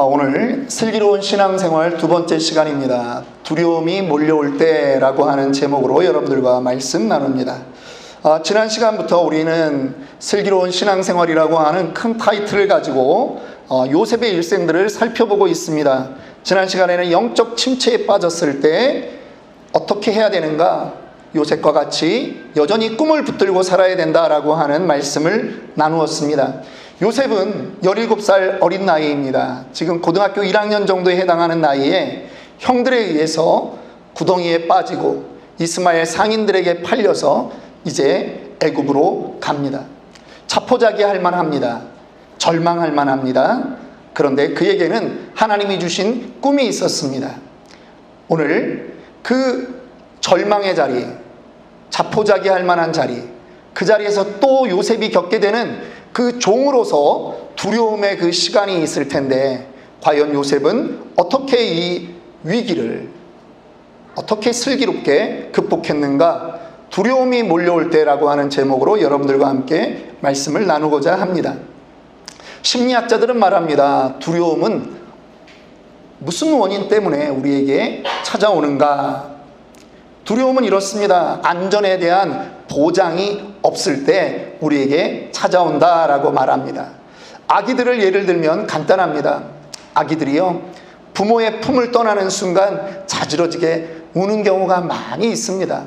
오늘 슬기로운 신앙생활 두 번째 시간입니다. 두려움이 몰려올 때라고 하는 제목으로 여러분들과 말씀 나눕니다. 지난 시간부터 우리는 슬기로운 신앙생활이라고 하는 큰 타이틀을 가지고 요셉의 일생들을 살펴보고 있습니다. 지난 시간에는 영적 침체에 빠졌을 때 어떻게 해야 되는가, 요셉과 같이 여전히 꿈을 붙들고 살아야 된다라고 하는 말씀을 나누었습니다. 요셉은 17살 어린 나이입니다. 지금 고등학교 1학년 정도에 해당하는 나이에 형들에 의해서 구덩이에 빠지고 이스마엘 상인들에게 팔려서 이제 애굽으로 갑니다. 자포자기할 만합니다. 절망할 만합니다. 그런데 그에게는 하나님이 주신 꿈이 있었습니다. 오늘 그 절망의 자리, 자포자기할 만한 자리, 그 자리에서 또 요셉이 겪게 되는 그 종으로서 두려움의 그 시간이 있을 텐데, 과연 요셉은 어떻게 이 위기를 어떻게 슬기롭게 극복했는가? 두려움이 몰려올 때라고 하는 제목으로 여러분들과 함께 말씀을 나누고자 합니다. 심리학자들은 말합니다. 두려움은 무슨 원인 때문에 우리에게 찾아오는가? 두려움은 이렇습니다. 안전에 대한 보장이 없을 때 우리에게 찾아온다라고 말합니다. 아기들을 예를 들면 간단합니다. 아기들이요, 부모의 품을 떠나는 순간 자지러지게 우는 경우가 많이 있습니다.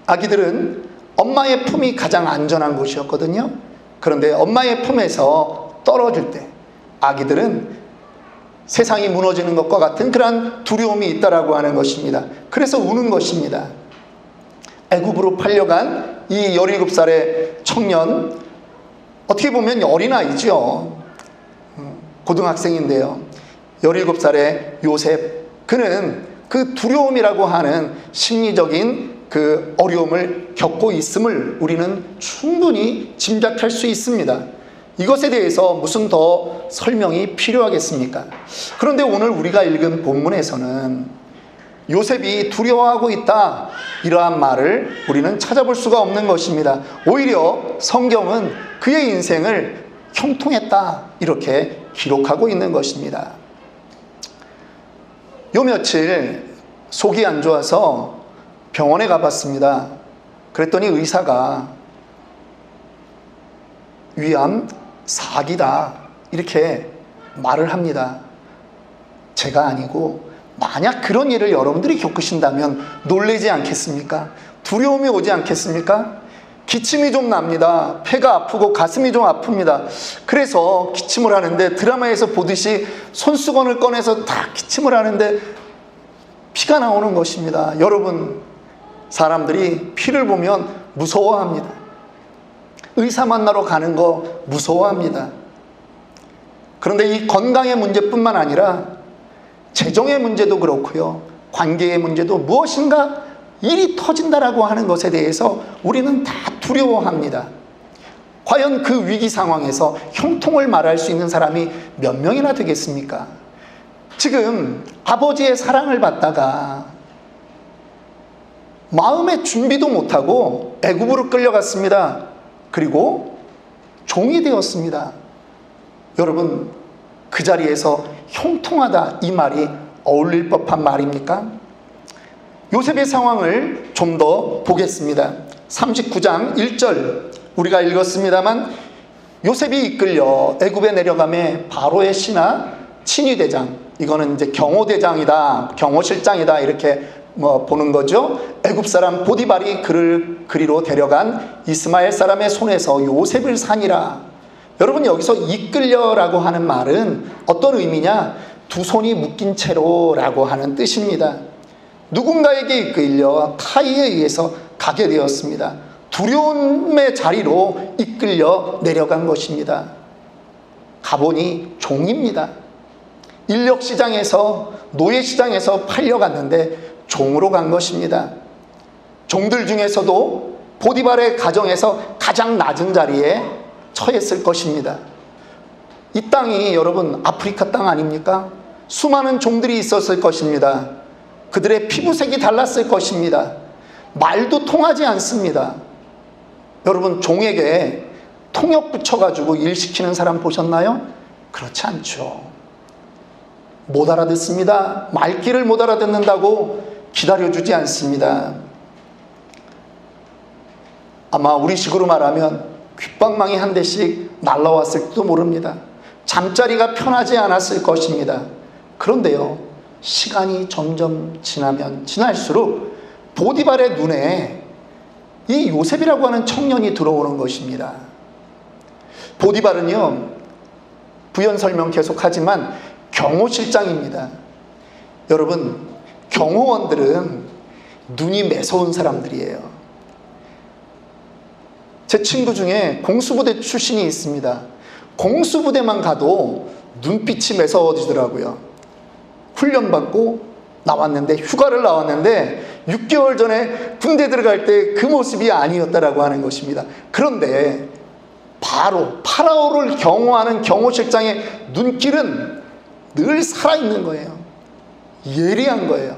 아기들은 엄마의 품이 가장 안전한 곳이었거든요. 그런데 엄마의 품에서 떨어질 때 아기들은 세상이 무너지는 것과 같은 그러한 두려움이 있다라고 하는 것입니다. 그래서 우는 것입니다. 애굽으로 팔려간 이 17살의 청년, 어떻게 보면 어린아이죠. 고등학생인데요. 17살의 요셉, 그는 그 두려움이라고 하는 심리적인 그 어려움을 겪고 있음을 우리는 충분히 짐작할 수 있습니다. 이것에 대해서 무슨 더 설명이 필요하겠습니까? 그런데 오늘 우리가 읽은 본문에서는 요셉이 두려워하고 있다, 이러한 말을 우리는 찾아볼 수가 없는 것입니다. 오히려 성경은 그의 인생을 형통했다, 이렇게 기록하고 있는 것입니다. 요 며칠 속이 안 좋아서 병원에 가봤습니다. 그랬더니 의사가 위암 4기다, 이렇게 말을 합니다. 제가 아니고 만약 그런 일을 여러분들이 겪으신다면 놀라지 않겠습니까? 두려움이 오지 않겠습니까? 기침이 좀 납니다. 폐가 아프고 가슴이 좀 아픕니다. 그래서 기침을 하는데, 드라마에서 보듯이 손수건을 꺼내서 딱 기침을 하는데 피가 나오는 것입니다. 여러분, 사람들이 피를 보면 무서워합니다. 의사 만나러 가는 거 무서워합니다. 그런데 이 건강의 문제뿐만 아니라 재정의 문제도 그렇고요, 관계의 문제도, 무엇인가 일이 터진다라고 하는 것에 대해서 우리는 다 두려워합니다. 과연 그 위기 상황에서 형통을 말할 수 있는 사람이 몇 명이나 되겠습니까? 지금 아버지의 사랑을 받다가 마음의 준비도 못하고 애굽으로 끌려갔습니다. 그리고 종이 되었습니다. 여러분, 그 자리에서 형통하다, 이 말이 어울릴 법한 말입니까? 요셉의 상황을 좀 더 보겠습니다. 39장 1절 우리가 읽었습니다만, 요셉이 이끌려 애굽에 내려가매 바로의 신하 친위대장, 이거는 이제 경호대장이다, 경호실장이다, 이렇게 보는 거죠. 애굽 사람 보디발이 그를 그리로 데려간 이스마엘 사람의 손에서 요셉을 사니라. 여러분, 여기서 이끌려라고 하는 말은 어떤 의미냐? 두 손이 묶인 채로라고 하는 뜻입니다. 누군가에게 이끌려 타의에 의해서 가게 되었습니다. 두려움의 자리로 이끌려 내려간 것입니다. 가보니 종입니다. 인력시장에서, 노예시장에서 팔려갔는데 종으로 간 것입니다. 종들 중에서도 보디발의 가정에서 가장 낮은 자리에 처했을 것입니다. 이 땅이 여러분 아프리카 땅 아닙니까? 수많은 종들이 있었을 것입니다. 그들의 피부색이 달랐을 것입니다. 말도 통하지 않습니다. 여러분, 종에게 통역 붙여가지고 일 시키는 사람 보셨나요? 그렇지 않죠. 못 알아듣습니다. 말귀를 못 알아듣는다고 기다려주지 않습니다. 아마 우리식으로 말하면 귓방망이 한 대씩 날라왔을지도 모릅니다. 잠자리가 편하지 않았을 것입니다. 그런데요, 시간이 점점 지나면 지날수록 보디발의 눈에 이 요셉이라고 하는 청년이 들어오는 것입니다. 보디발은요, 부연 설명 계속하지만 경호실장입니다. 여러분, 경호원들은 눈이 매서운 사람들이에요. 제 친구 중에 공수부대 출신이 있습니다. 공수부대만 가도 눈빛이 매서워지더라고요. 훈련받고 나왔는데, 휴가를 나왔는데 6개월 전에 군대 들어갈 때 그 모습이 아니었다라고 하는 것입니다. 그런데 바로 파라오를 경호하는 경호실장의 눈길은 늘 살아있는 거예요. 예리한 거예요.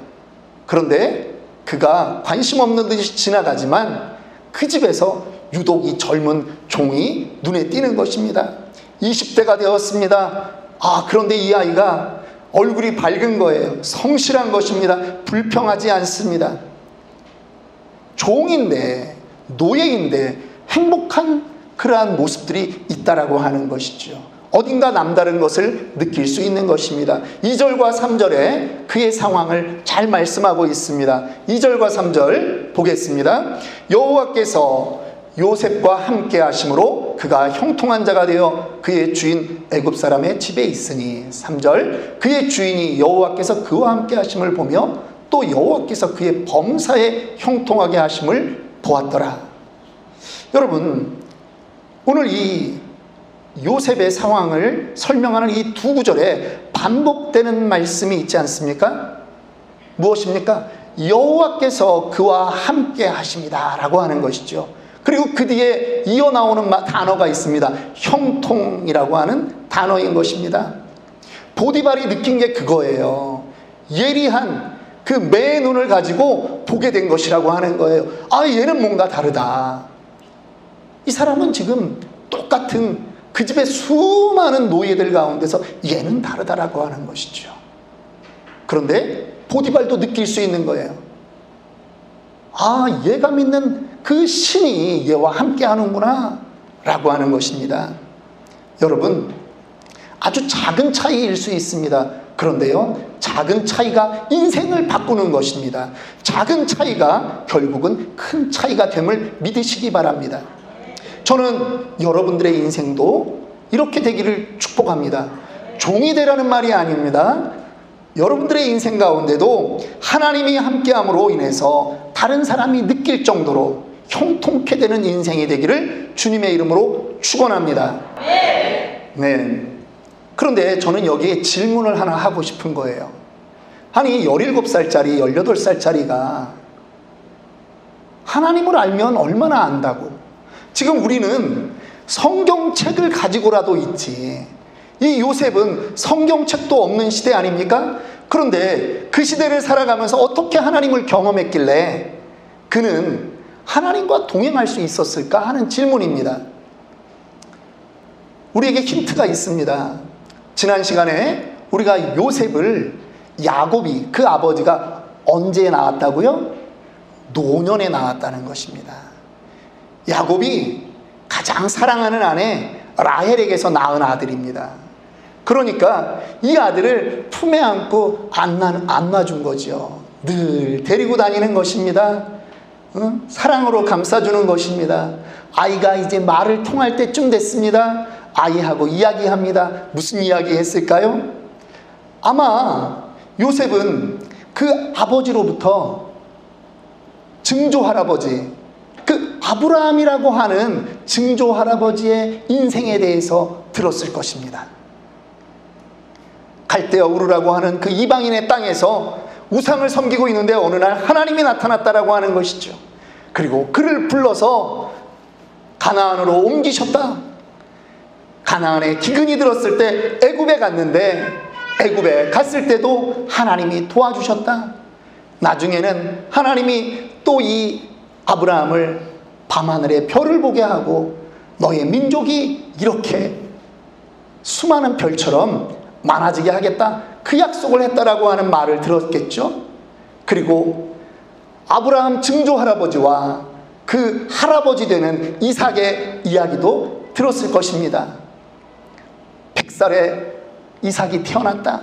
그런데 그가 관심 없는 듯이 지나가지만 그 집에서 유독 이 젊은 종이 눈에 띄는 것입니다. 20대가 되었습니다. 그런데 이 아이가 얼굴이 밝은 거예요. 성실한 것입니다. 불평하지 않습니다. 종인데, 노예인데 행복한 그러한 모습들이 있다라고 하는 것이죠. 어딘가 남다른 것을 느낄 수 있는 것입니다. 2절과 3절에 그의 상황을 잘 말씀하고 있습니다. 2절과 3절 보겠습니다. 여호와께서 요셉과 함께 하심으로 그가 형통한 자가 되어 그의 주인 애굽 사람의 집에 있으니. 3절, 그의 주인이 여호와께서 그와 함께 하심을 보며 또 여호와께서 그의 범사에 형통하게 하심을 보았더라. 여러분, 오늘 이 요셉의 상황을 설명하는 이 두 구절에 반복되는 말씀이 있지 않습니까? 무엇입니까? 여호와께서 그와 함께 하십니다 라고 하는 것이죠. 그리고 그 뒤에 이어 나오는 단어가 있습니다. 형통이라고 하는 단어인 것입니다. 보디발이 느낀 게 그거예요. 예리한 그 매의 눈을 가지고 보게 된 것이라고 하는 거예요. 얘는 뭔가 다르다. 이 사람은 지금 똑같은 그 집의 수많은 노예들 가운데서 얘는 다르다라고 하는 것이죠. 그런데 보디발도 느낄 수 있는 거예요. 얘가 믿는 그 신이 얘와 함께 하는구나 라고 하는 것입니다. 여러분, 아주 작은 차이일 수 있습니다. 그런데요, 작은 차이가 인생을 바꾸는 것입니다. 작은 차이가 결국은 큰 차이가 됨을 믿으시기 바랍니다. 저는 여러분들의 인생도 이렇게 되기를 축복합니다. 종이 되라는 말이 아닙니다. 여러분들의 인생 가운데도 하나님이 함께함으로 인해서 다른 사람이 느낄 정도로 형통케 되는 인생이 되기를 주님의 이름으로 축원합니다. 네. 그런데 저는 여기에 질문을 하나 하고 싶은 거예요. 아니, 17살짜리, 18살짜리가 하나님을 알면 얼마나 안다고? 지금 우리는 성경책을 가지고라도 있지, 이 요셉은 성경책도 없는 시대 아닙니까? 그런데 그 시대를 살아가면서 어떻게 하나님을 경험했길래 그는 하나님과 동행할 수 있었을까 하는 질문입니다. 우리에게 힌트가 있습니다. 지난 시간에 우리가 요셉을, 야곱이, 그 아버지가 언제 낳았다고요? 노년에 낳았다는 것입니다. 야곱이 가장 사랑하는 아내 라헬에게서 낳은 아들입니다. 그러니까 이 아들을 품에 안고 안아준 거죠. 늘 데리고 다니는 것입니다. 사랑으로 감싸주는 것입니다. 아이가 이제 말을 통할 때쯤 됐습니다. 아이하고 이야기합니다. 무슨 이야기 했을까요? 아마 요셉은 그 아버지로부터 증조할아버지, 그 아브라함이라고 하는 증조할아버지의 인생에 대해서 들었을 것입니다. 갈대아 우르라고 하는 그 이방인의 땅에서 우상을 섬기고 있는데 어느 날 하나님이 나타났다라고 하는 것이죠. 그리고 그를 불러서 가나안으로 옮기셨다. 가나안에 기근이 들었을 때 애굽에 갔는데, 애굽에 갔을 때도 하나님이 도와주셨다. 나중에는 하나님이 또 이 아브라함을 밤하늘에 별을 보게 하고 너의 민족이 이렇게 수많은 별처럼 많아지게 하겠다. 그 약속을 했다라고 하는 말을 들었겠죠. 그리고 아브라함 증조 할아버지와 그 할아버지 되는 이삭의 이야기도 들었을 것입니다. 100살에 이삭이 태어났다.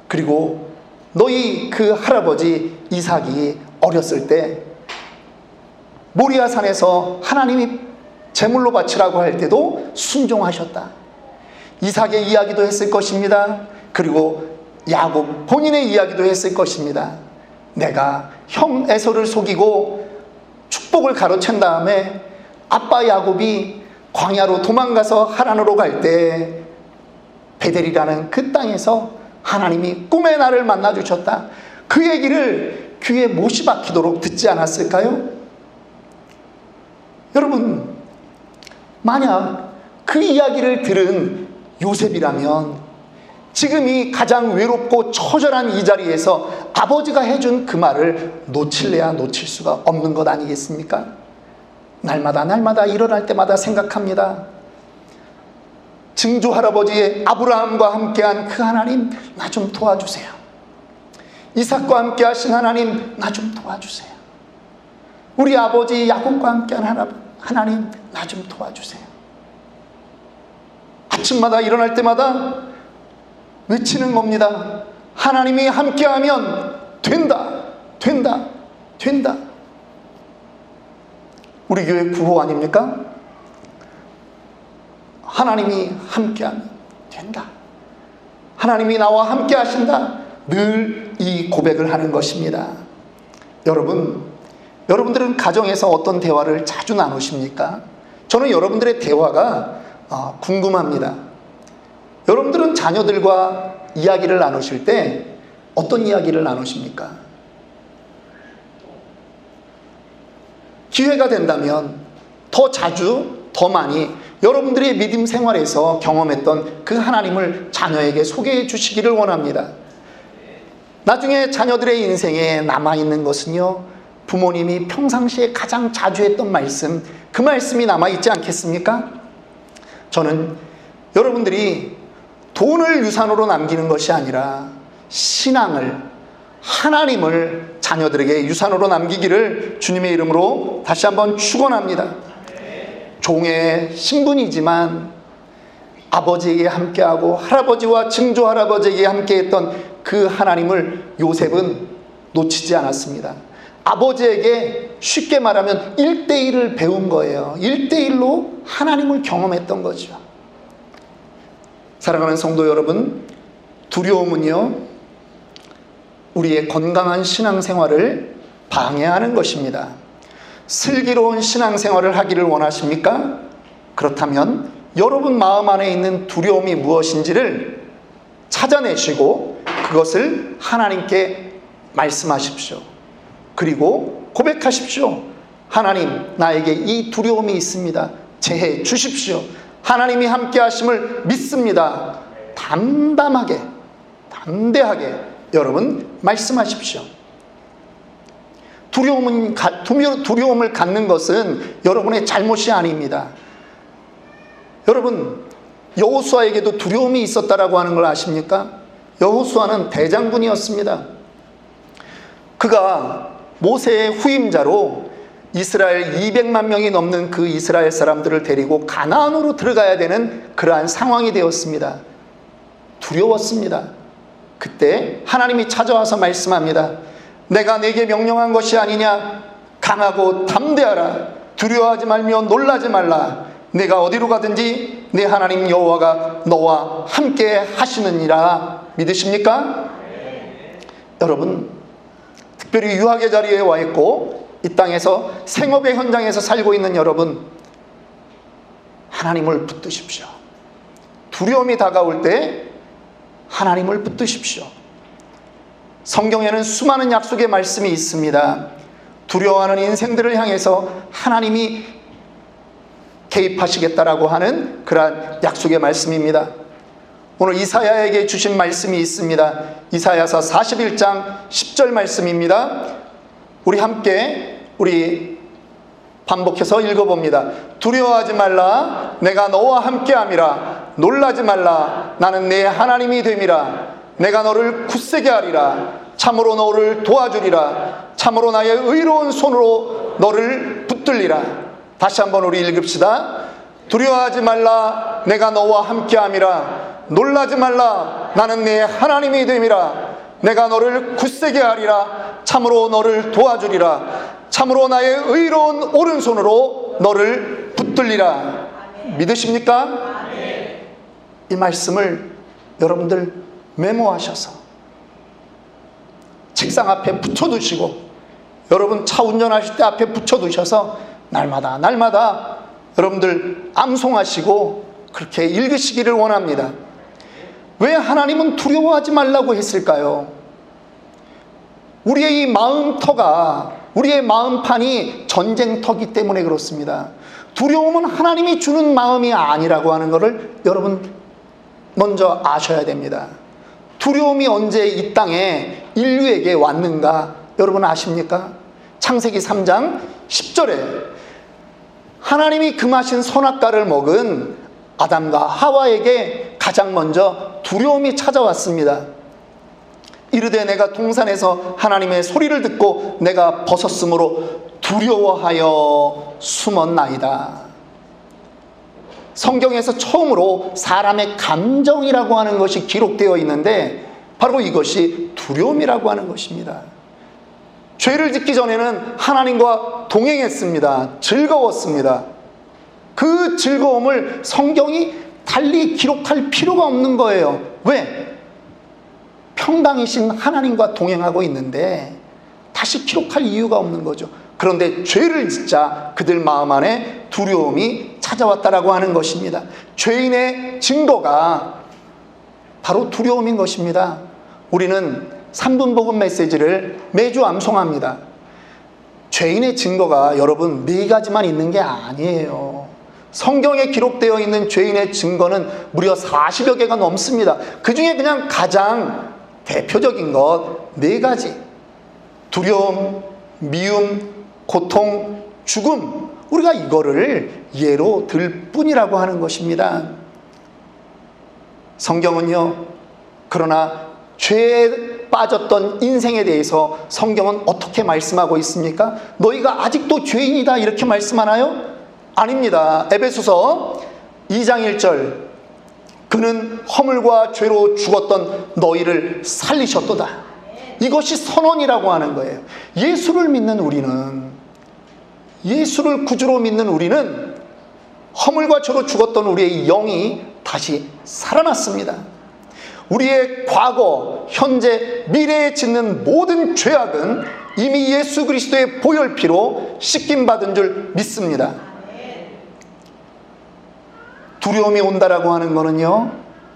그리고 너희 그 할아버지 이삭이 어렸을 때 모리아 산에서 하나님이 제물로 바치라고 할 때도 순종하셨다. 이삭의 이야기도 했을 것입니다. 그리고 야곱 본인의 이야기도 했을 것입니다. 내가 형 에서를 속이고 축복을 가로챈 다음에 아빠 야곱이 광야로 도망가서 하란으로 갈 때 베델이라는 그 땅에서 하나님이 꿈의 나를 만나 주셨다. 그 얘기를 귀에 못이 박히도록 듣지 않았을까요? 여러분, 만약 그 이야기를 들은 요셉이라면 지금이 가장 외롭고 처절한 이 자리에서 아버지가 해준 그 말을 놓칠래야 놓칠 수가 없는 것 아니겠습니까? 날마다 일어날 때마다 생각합니다. 증조 할아버지의 아브라함과 함께한 그 하나님, 나 좀 도와주세요. 이삭과 함께 하신 하나님, 나 좀 도와주세요. 우리 아버지 야곱과 함께한 하나님, 나 좀 도와주세요. 아침마다 일어날 때마다 외치는 겁니다. 하나님이 함께하면 된다, 된다, 된다. 우리 교회 구호 아닙니까? 하나님이 함께하면 된다. 하나님이 나와 함께 하신다. 늘 이 고백을 하는 것입니다. 여러분들은 가정에서 어떤 대화를 자주 나누십니까? 저는 여러분들의 대화가 궁금합니다. 여러분들은 자녀들과 이야기를 나누실 때 어떤 이야기를 나누십니까? 기회가 된다면 더 자주, 더 많이 여러분들의 믿음 생활에서 경험했던 그 하나님을 자녀에게 소개해 주시기를 원합니다. 나중에 자녀들의 인생에 남아있는 것은요, 부모님이 평상시에 가장 자주 했던 말씀, 그 말씀이 남아있지 않겠습니까? 저는 여러분들이 돈을 유산으로 남기는 것이 아니라 신앙을, 하나님을 자녀들에게 유산으로 남기기를 주님의 이름으로 다시 한번 축원합니다. 종의 신분이지만 아버지에게 함께하고 할아버지와 증조 할아버지에게 함께했던 그 하나님을 요셉은 놓치지 않았습니다. 아버지에게 쉽게 말하면 1:1을 배운 거예요. 1:1로 하나님을 경험했던 거죠. 사랑하는 성도 여러분, 두려움은요, 우리의 건강한 신앙생활을 방해하는 것입니다. 슬기로운 신앙생활을 하기를 원하십니까? 그렇다면 여러분 마음 안에 있는 두려움이 무엇인지를 찾아내시고 그것을 하나님께 말씀하십시오. 그리고 고백하십시오. 하나님, 나에게 이 두려움이 있습니다. 제해 주십시오. 하나님이 함께 하심을 믿습니다. 담담하게, 담대하게 여러분 말씀하십시오. 두려움을 갖는 것은 여러분의 잘못이 아닙니다. 여러분, 여호수아에게도 두려움이 있었다라고 하는 걸 아십니까? 여호수아는 대장군이었습니다. 그가 모세의 후임자로 이스라엘 200만 명이 넘는 그 이스라엘 사람들을 데리고 가나안으로 들어가야 되는 그러한 상황이 되었습니다. 두려웠습니다. 그때 하나님이 찾아와서 말씀합니다. 내가 네게 명령한 것이 아니냐? 강하고 담대하라. 두려워하지 말며 놀라지 말라. 내가 어디로 가든지 내 하나님 여호와가 너와 함께 하시느니라. 믿으십니까? 여러분, 특별히 유학의 자리에 와 있고 이 땅에서 생업의 현장에서 살고 있는 여러분, 하나님을 붙드십시오. 두려움이 다가올 때 하나님을 붙드십시오. 성경에는 수많은 약속의 말씀이 있습니다. 두려워하는 인생들을 향해서 하나님이 개입하시겠다라고 하는 그러한 약속의 말씀입니다. 오늘 이사야에게 주신 말씀이 있습니다. 이사야서 41장 10절 말씀입니다. 우리 함께 반복해서 읽어봅니다. 두려워하지 말라. 내가 너와 함께함이라. 놀라지 말라. 나는 네 하나님이 됨이라. 내가 너를 굳세게 하리라. 참으로 너를 도와주리라. 참으로 나의 의로운 손으로 너를 붙들리라. 다시 한번 우리 읽읍시다. 두려워하지 말라. 내가 너와 함께함이라. 놀라지 말라. 나는 네 하나님이 됨이라. 내가 너를 굳세게 하리라. 참으로 너를 도와주리라. 참으로 나의 의로운 오른손으로 너를 붙들리라. 믿으십니까? 이 말씀을 여러분들 메모하셔서 책상 앞에 붙여두시고, 여러분 차 운전하실 때 앞에 붙여두셔서 날마다 여러분들 암송하시고 그렇게 읽으시기를 원합니다. 왜 하나님은 두려워하지 말라고 했을까요? 우리의 이 마음터가, 우리의 마음판이 전쟁터기 때문에 그렇습니다. 두려움은 하나님이 주는 마음이 아니라고 하는 것을 여러분 먼저 아셔야 됩니다. 두려움이 언제 이 땅에 인류에게 왔는가 여러분 아십니까? 창세기 3장 10절에 하나님이 금하신 선악과를 먹은 아담과 하와에게 가장 먼저 두려움이 찾아왔습니다. 이르되 내가 동산에서 하나님의 소리를 듣고 내가 벗었으므로 두려워하여 숨었나이다. 성경에서 처음으로 사람의 감정이라고 하는 것이 기록되어 있는데 바로 이것이 두려움이라고 하는 것입니다. 죄를 짓기 전에는 하나님과 동행했습니다. 즐거웠습니다. 그 즐거움을 성경이 달리 기록할 필요가 없는 거예요. 왜? 평강이신 하나님과 동행하고 있는데 다시 기록할 이유가 없는 거죠. 그런데 죄를 짓자 그들 마음 안에 두려움이 찾아왔다라고 하는 것입니다. 죄인의 증거가 바로 두려움인 것입니다. 우리는 3분 복음 메시지를 매주 암송합니다. 죄인의 증거가 여러분 4가지만 있는 게 아니에요. 성경에 기록되어 있는 죄인의 증거는 무려 40여 개가 넘습니다. 그 중에 그냥 가장 대표적인 것 4가지. 두려움, 미움, 고통, 죽음. 우리가 이거를 예로 들 뿐이라고 하는 것입니다. 성경은요, 그러나 죄에 빠졌던 인생에 대해서 성경은 어떻게 말씀하고 있습니까? 너희가 아직도 죄인이다 이렇게 말씀하나요? 아닙니다. 에베소서 2장 1절 그는 허물과 죄로 죽었던 너희를 살리셨도다. 이것이 선언이라고 하는 거예요. 예수를 믿는 우리는, 예수를 구주로 믿는 우리는 허물과 죄로 죽었던 우리의 영이 다시 살아났습니다. 우리의 과거, 현재, 미래에 짓는 모든 죄악은 이미 예수 그리스도의 보혈피로 씻김받은 줄 믿습니다. 두려움이 온다라고 하는 것은요,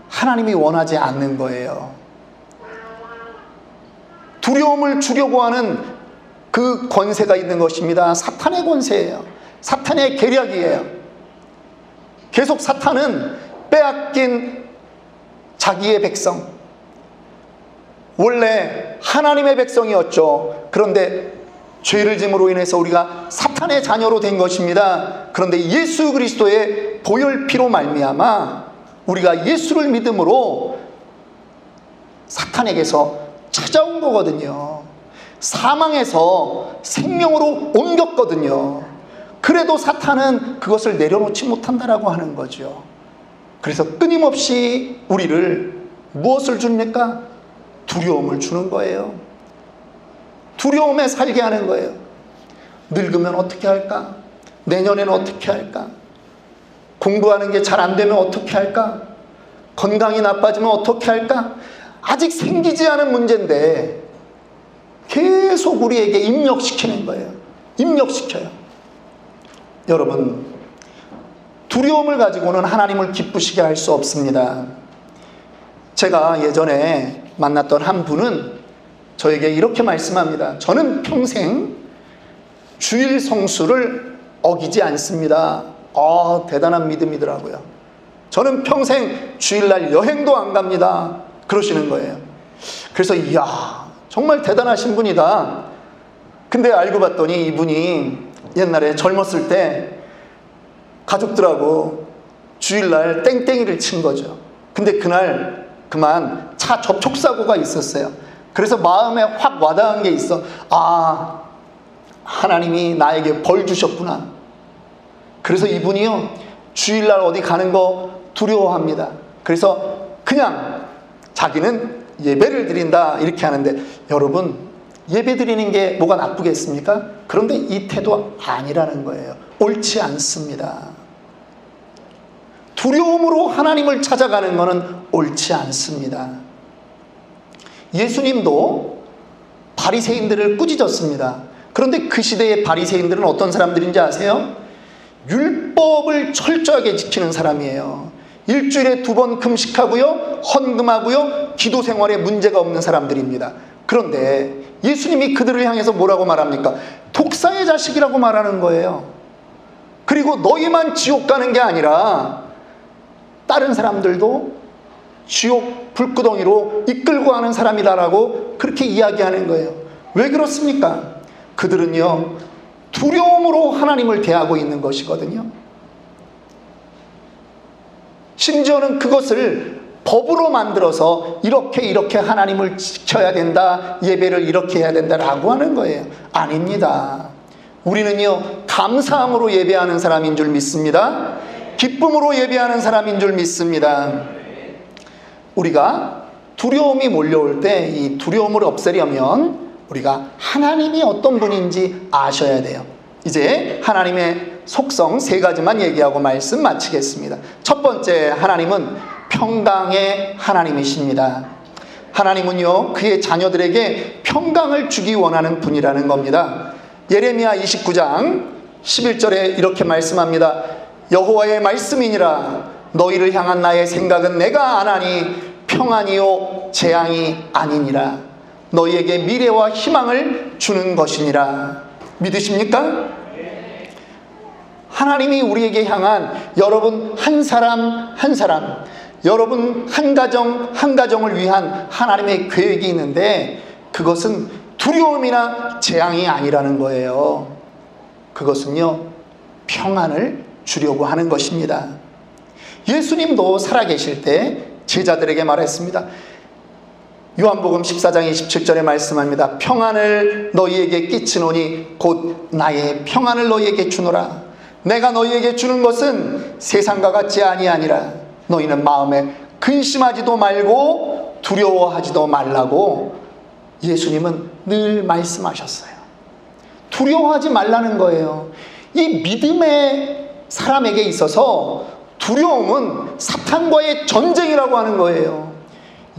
하나님이 원하지 않는 거예요. 두려움을 주려고 하는 그 권세가 있는 것입니다. 사탄의 권세예요. 사탄의 계략이에요. 계속 사탄은 빼앗긴 자기의 백성, 원래 하나님의 백성이었죠. 그런데 죄를 짐으로 인해서 우리가 사탄의 자녀로 된 것입니다. 그런데 예수 그리스도의 보혈피로 말미암아 우리가 예수를 믿음으로 사탄에게서 찾아온 거거든요. 사망에서 생명으로 옮겼거든요. 그래도 사탄은 그것을 내려놓지 못한다라고 하는 거죠. 그래서 끊임없이 우리를 무엇을 줍니까? 두려움을 주는 거예요. 두려움에 살게 하는 거예요. 늙으면 어떻게 할까? 내년에는 어떻게 할까? 공부하는 게 잘 안 되면 어떻게 할까? 건강이 나빠지면 어떻게 할까? 아직 생기지 않은 문제인데 계속 우리에게 입력시키는 거예요. 입력시켜요. 여러분, 두려움을 가지고는 하나님을 기쁘시게 할 수 없습니다. 제가 예전에 만났던 한 분은 저에게 이렇게 말씀합니다. 저는 평생 주일 성수를 어기지 않습니다. 대단한 믿음이더라고요. 저는 평생 주일날 여행도 안 갑니다. 그러시는 거예요. 그래서 이야, 정말 대단하신 분이다. 근데 알고 봤더니 이분이 옛날에 젊었을 때 가족들하고 주일날 땡땡이를 친 거죠. 근데 그날 그만 차 접촉사고가 있었어요. 그래서 마음에 확 와닿은 게 있어. 아, 하나님이 나에게 벌 주셨구나. 그래서 이분이요, 주일날 어디 가는 거 두려워합니다. 그래서 그냥 자기는 예배를 드린다 이렇게 하는데, 여러분, 예배 드리는 게 뭐가 나쁘겠습니까? 그런데 이 태도 아니라는 거예요. 옳지 않습니다. 두려움으로 하나님을 찾아가는 것은 옳지 않습니다. 예수님도 바리새인들을 꾸짖었습니다. 그런데 그 시대의 바리새인들은 어떤 사람들인지 아세요? 율법을 철저하게 지키는 사람이에요. 일주일에 2번 금식하고요, 헌금하고요, 기도 생활에 문제가 없는 사람들입니다. 그런데 예수님이 그들을 향해서 뭐라고 말합니까? 독사의 자식이라고 말하는 거예요. 그리고 너희만 지옥 가는 게 아니라 다른 사람들도 지옥 불구덩이로 이끌고 가는 사람이다라고 그렇게 이야기하는 거예요. 왜 그렇습니까? 그들은요, 두려움으로 하나님을 대하고 있는 것이거든요. 심지어는 그것을 법으로 만들어서 이렇게 하나님을 지켜야 된다, 예배를 이렇게 해야 된다라고 하는 거예요. 아닙니다. 우리는요, 감사함으로 예배하는 사람인 줄 믿습니다. 기쁨으로 예배하는 사람인 줄 믿습니다. 우리가 두려움이 몰려올 때 이 두려움을 없애려면 우리가 하나님이 어떤 분인지 아셔야 돼요. 이제 하나님의 속성 3가지만 얘기하고 말씀 마치겠습니다. 첫 번째, 하나님은 평강의 하나님이십니다. 하나님은요, 그의 자녀들에게 평강을 주기 원하는 분이라는 겁니다. 예레미야 29장 11절에 이렇게 말씀합니다. 여호와의 말씀이니라. 너희를 향한 나의 생각은 내가 아나니 평안이요 재앙이 아니니라. 너희에게 미래와 희망을 주는 것이니라. 믿으십니까? 하나님이 우리에게 향한 여러분 한 사람 한 사람, 여러분 한 가정 한 가정을 위한 하나님의 계획이 있는데, 그것은 두려움이나 재앙이 아니라는 거예요. 그것은요, 평안을 주려고 하는 것입니다. 예수님도 살아계실 때 제자들에게 말했습니다. 요한복음 14장 27절에 말씀합니다. 평안을 너희에게 끼치노니 곧 나의 평안을 너희에게 주노라. 내가 너희에게 주는 것은 세상과 같지 아니하니라. 너희는 마음에 근심하지도 말고 두려워하지도 말라고 예수님은 늘 말씀하셨어요. 두려워하지 말라는 거예요. 이 믿음의 사람에게 있어서 두려움은 사탄과의 전쟁이라고 하는 거예요.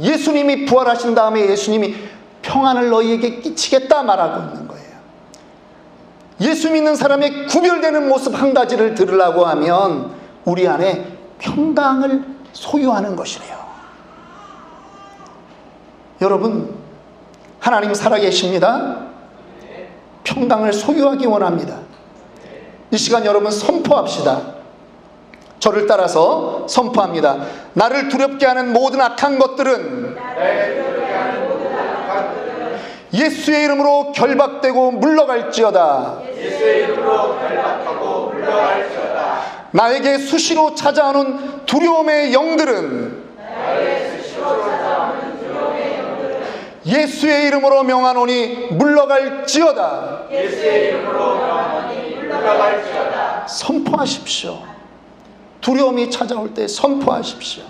예수님이 부활하신 다음에 예수님이 평안을 너희에게 끼치겠다 말하고 있는 거예요. 예수 믿는 사람의 구별되는 모습 한 가지를 들으려고 하면 우리 안에 평강을 소유하는 것이래요. 여러분, 하나님 살아계십니다. 평강을 소유하기 원합니다. 이 시간 여러분 선포합시다. 저를 따라서 선포합니다. 나를 두렵게 하는 모든 악한 것들은 예수의 이름으로 결박되고 물러갈지어다. 나에게 수시로 찾아오는 두려움의 영들은 예수의 이름으로 명하노니 물러갈지어다. 선포하십시오. 두려움이 찾아올 때 선포하십시오.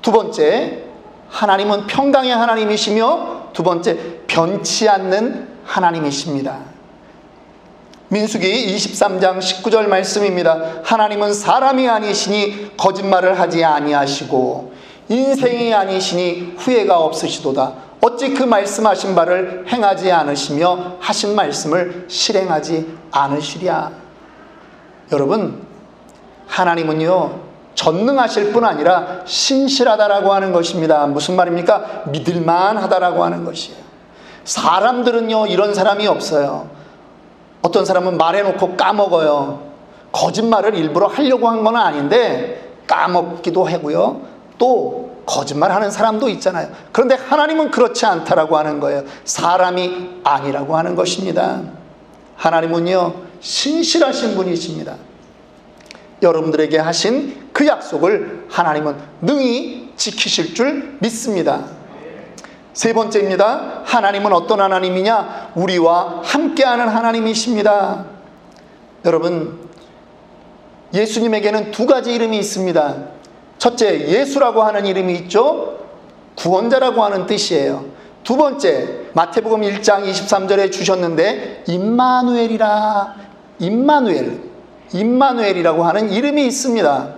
두 번째, 하나님은 평강의 하나님이시며, 두 번째, 변치 않는 하나님이십니다. 민수기 23장 19절 말씀입니다. 하나님은 사람이 아니시니 거짓말을 하지 아니하시고 인생이 아니시니 후회가 없으시도다. 어찌 그 말씀하신 바를 행하지 않으시며 하신 말씀을 실행하지 않으시랴. 여러분, 하나님은요, 전능하실 뿐 아니라 신실하다라고 하는 것입니다. 무슨 말입니까? 믿을만하다라고 하는 것이에요. 사람들은요, 이런 사람이 없어요. 어떤 사람은 말해놓고 까먹어요. 거짓말을 일부러 하려고 한 건 아닌데 까먹기도 하고요. 또 거짓말하는 사람도 있잖아요. 그런데 하나님은 그렇지 않다라고 하는 거예요. 사람이 아니라고 하는 것입니다. 하나님은요, 신실하신 분이십니다. 여러분들에게 하신 그 약속을 하나님은 능히 지키실 줄 믿습니다. 세 번째입니다. 하나님은 어떤 하나님이냐? 우리와 함께하는 하나님이십니다. 여러분, 예수님에게는 두 가지 이름이 있습니다. 첫째, 예수라고 하는 이름이 있죠. 구원자라고 하는 뜻이에요. 두 번째, 마태복음 1장 23절에 주셨는데 임마누엘이라, 임마누엘이라고 하는 이름이 있습니다.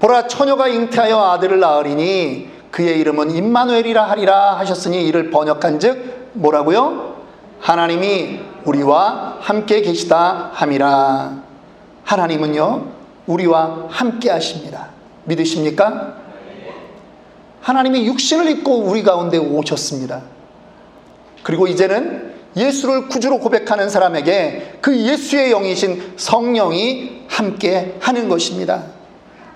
보라, 처녀가 잉태하여 아들을 낳으리니 그의 이름은 임마누엘이라 하리라 하셨으니 이를 번역한즉 뭐라고요? 하나님이 우리와 함께 계시다 함이라. 하나님은요, 우리와 함께 하십니다. 믿으십니까? 하나님이 육신을 입고 우리 가운데 오셨습니다. 그리고 이제는 예수를 구주로 고백하는 사람에게 그 예수의 영이신 성령이 함께 하는 것입니다.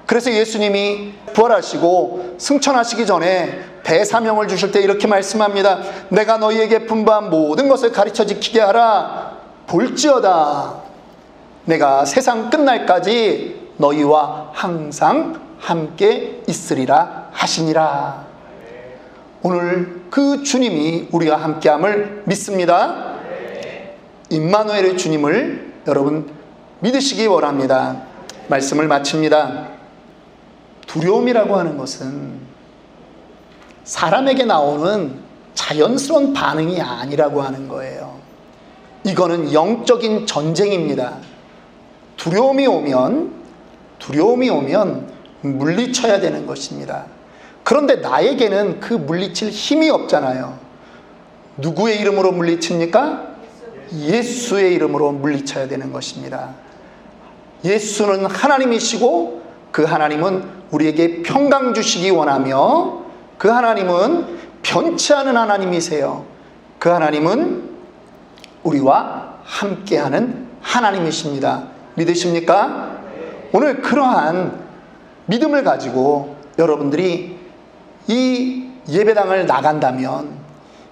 그래서 예수님이 부활하시고 승천하시기 전에 대사명을 주실 때 이렇게 말씀합니다. 내가 너희에게 분부한 모든 것을 가르쳐 지키게 하라. 볼지어다 내가 세상 끝날까지 너희와 항상 함께 있으리라 하시니라. 오늘 그 주님이 우리와 함께함을 믿습니다. 임마누엘의 주님을 여러분 믿으시기 원합니다. 말씀을 마칩니다. 두려움이라고 하는 것은 사람에게 나오는 자연스러운 반응이 아니라고 하는 거예요. 이거는 영적인 전쟁입니다. 두려움이 오면 물리쳐야 되는 것입니다. 그런데 나에게는 그 물리칠 힘이 없잖아요. 누구의 이름으로 물리칩니까? 예수의 이름으로 물리쳐야 되는 것입니다. 예수는 하나님이시고 그 하나님은 우리에게 평강 주시기 원하며 그 하나님은 변치 않은 하나님이세요. 그 하나님은 우리와 함께하는 하나님이십니다. 믿으십니까? 오늘 그러한 믿음을 가지고 여러분들이 이 예배당을 나간다면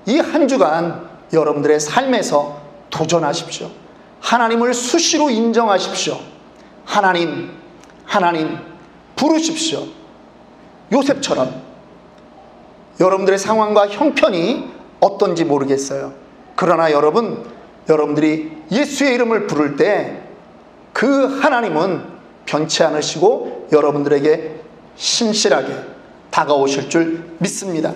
이 한 주간 여러분들의 삶에서 도전하십시오. 하나님을 수시로 인정하십시오. 하나님 부르십시오. 요셉처럼 여러분들의 상황과 형편이 어떤지 모르겠어요. 그러나 여러분들이 예수의 이름을 부를 때 그 하나님은 변치 않으시고 여러분들에게 신실하게 다가오실 줄 믿습니다.